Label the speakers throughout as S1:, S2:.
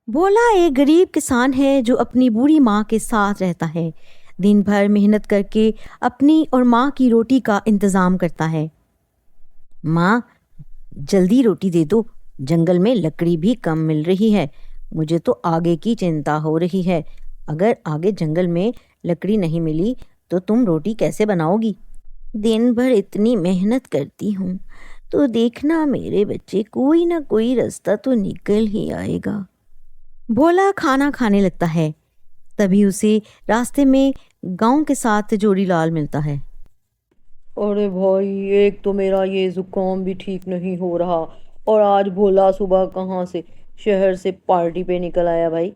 S1: भोला एक गरीब किसान है जो अपनी बूढ़ी माँ के साथ रहता है। दिन भर मेहनत करके अपनी और माँ की रोटी का इंतजाम करता है। माँ, जल्दी रोटी दे दो, जंगल में लकड़ी भी कम मिल रही है। मुझे तो आगे की चिंता हो रही है। अगर आगे जंगल में लकड़ी नहीं मिली तो तुम रोटी कैसे बनाओगी? दिन भर इतनी मेहनत करती हूँ, तो देखना मेरे बच्चे, कोई ना कोई रास्ता तो निकल ही आएगा। भोला खाना खाने लगता है। तभी उसे रास्ते में गांव के साथ जोड़ी लाल मिलता है।
S2: अरे भाई, एक तो मेरा ये जुकाम भी ठीक नहीं हो रहा। और आज भोला सुबह कहाँ से शहर से पार्टी पे निकल आया भाई।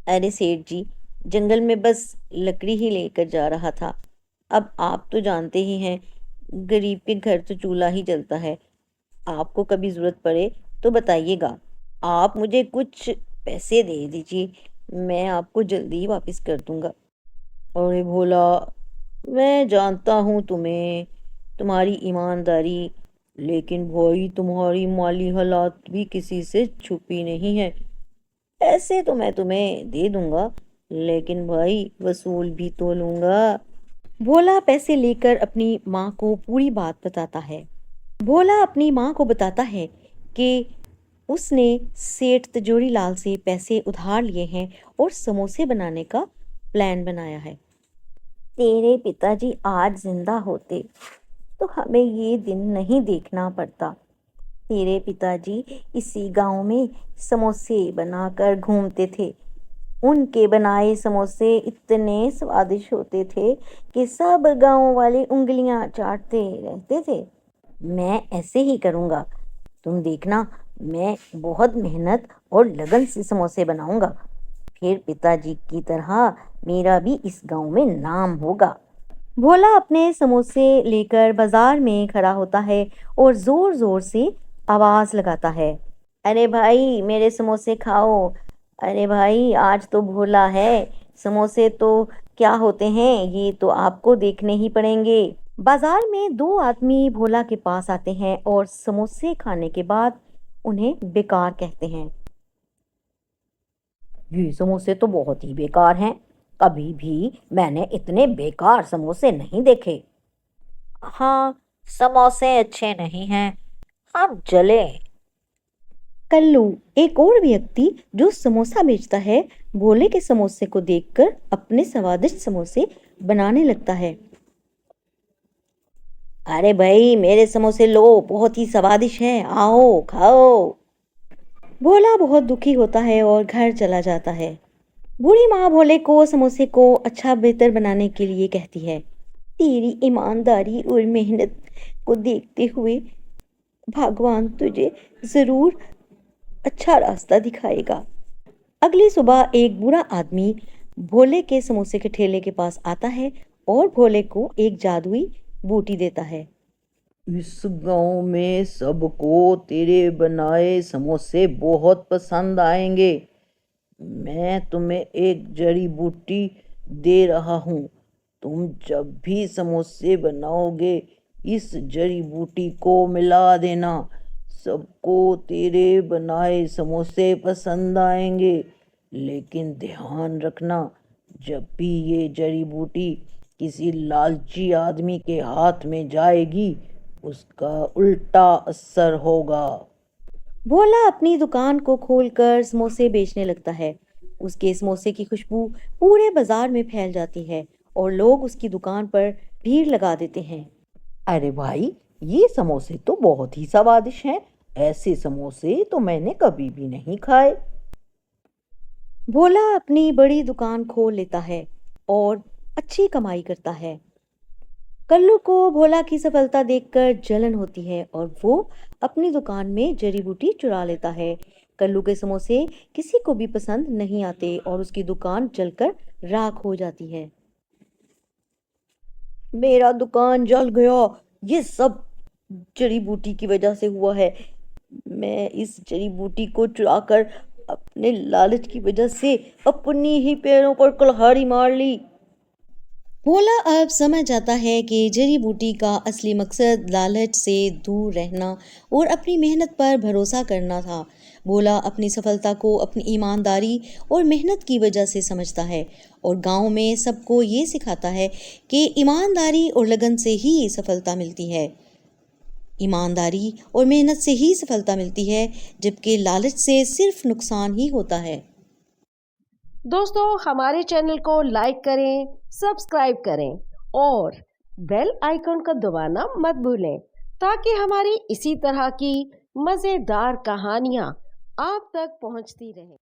S1: अरे सेठ जी, जंगल में बस लकड़ी ही लेकर जा रहा था। अब आप तो जानते ही हैं, गरीब के घर तो चूल्हा ही जलता है। आपको कभी जरूरत पड़े तो बताइएगा। आप मुझे कुछ पैसे दे दीजिए, मैं आपको जल्दी ही वापस कर दूंगा।
S2: अरे भोला, मैं जानता हूँ तुम्हें, तुम्हारी ईमानदारी, लेकिन भाई तुम्हारी माली हालात भी किसी से छुपी नहीं है। ऐसे तो मैं तुम्हें दे दूंगा, लेकिन भाई वसूल भी तो लूंगा।
S1: भोला पैसे लेकर अपनी माँ को पूरी बात बताता है। भोला अपनी माँ को बताता है कि उसने सेठ तिजोरी लाल से पैसे उधार लिए हैं और समोसे बनाने का प्लान बनाया है। तेरे पिताजी आज जिंदा होते तो हमें ये दिन नहीं देखना पड़ता। तेरे पिताजी इसी गांव में समोसे बनाकर घूमते थे। उनके बनाए समोसे इतने स्वादिष्ट होते थे कि सब गांव वाले उंगलियां चाटते रहते थे। मैं ऐसे ही करूंगा, तुम देखना। मैं बहुत मेहनत और लगन से समोसे बनाऊंगा, फिर पिताजी की तरह मेरा भी इस गांव में नाम होगा। भोला अपने समोसे लेकर बाजार में खड़ा होता है और जोर जोर से आवाज लगाता है। अरे भाई, मेरे समोसे खाओ। अरे भाई, आज तो भोला है। समोसे तो क्या होते हैं ये तो आपको देखने ही पड़ेंगे। बाजार में दो आदमी भोला के पास आते हैं और समोसे खाने के बाद उन्हें बेकार कहते हैं।
S2: ये समोसे तो बहुत ही बेकार हैं। कभी भी मैंने इतने बेकार समोसे नहीं देखे। हाँ, समोसे अच्छे नहीं हैं, हम जले।
S1: कल्लू, एक और व्यक्ति जो समोसा बेचता है, भोले के समोसे को देखकर अपने स्वादिष्ट समोसे बनाने लगता है। अरे भाई, मेरे समोसे लो, बहुत ही स्वादिष्ट हैं, आओ खाओ। भोला बहुत दुखी होता है और घर चला जाता है। बूढ़ी माँ भोले को समोसे को अच्छा बेहतर बनाने के लिए कहती है। तेरी ईमानदारी और मेहनत को देखते हुए भगवान तुझे जरूर अच्छा रास्ता दिखाएगा। अगली सुबह एक बूढ़ा आदमी भोले के समोसे के ठेले के पास आता है और भोले को एक जादुई बूटी देता है।
S2: इस गांव में सबको तेरे बनाए समोसे बहुत पसंद आएंगे। मैं तुम्हें एक जड़ी बूटी दे रहा हूँ। तुम जब भी समोसे बनाओगे, इस जड़ी बूटी को मिला देना। सबको तेरे बनाए समोसे पसंद आएंगे, लेकिन ध्यान रखना, जब भी ये जड़ी बूटी किसी लालची आदमी के हाथ में जाएगी, उसका उल्टा असर होगा।
S1: भोला अपनी दुकान को खोलकर समोसे बेचने लगता है। उसके समोसे की खुशबू पूरे बाजार में फैल जाती है और लोग उसकी दुकान पर भीड़ लगा देते हैं।
S2: अरे भाई, ये समोसे तो बहुत ही स्वादिष्ट हैं। ऐसे समोसे तो मैंने कभी भी नहीं खाए।
S1: भोला अपनी बड़ी दुकान खोल लेता है और अच्छी कमाई करता है। कल्लू को भोला की सफलता देखकर जलन होती है और वो अपनी दुकान में जड़ी बूटी चुरा लेता है। कल्लू के समोसे किसी को भी पसंद नहीं आते और उसकी दुकान जलकर राख हो जाती है।
S2: मेरा दुकान जल गया, ये सब जड़ी बूटी की वजह से हुआ है। मैं इस जड़ी बूटी को चुराकर अपने लालच की वजह से अपनी ही पैरों पर कुल्हाड़ी मार ली।
S1: भोला अब समझ जाता है कि जड़ी बूटी का असली मकसद लालच से दूर रहना और अपनी मेहनत पर भरोसा करना था। بھولا اپنی سفلتا کو اپنی ایمانداری اور محنت کی وجہ سے سمجھتا ہے اور گاؤں میں سب کو یہ سکھاتا ہے کہ ایمانداری اور لگن سے ہی سفلتا ملتی ہے۔ ایمانداری اور محنت سے ہی سفلتا ملتی ہے، جبکہ لالچ سے صرف نقصان ہی ہوتا ہے۔
S3: دوستو ہمارے چینل کو لائک کریں، سبسکرائب کریں اور بیل آئیکن کو دبانا مت بھولیں تاکہ ہماری اسی طرح کی مزیدار کہانیاں آپ تک پہنچتی رہیں۔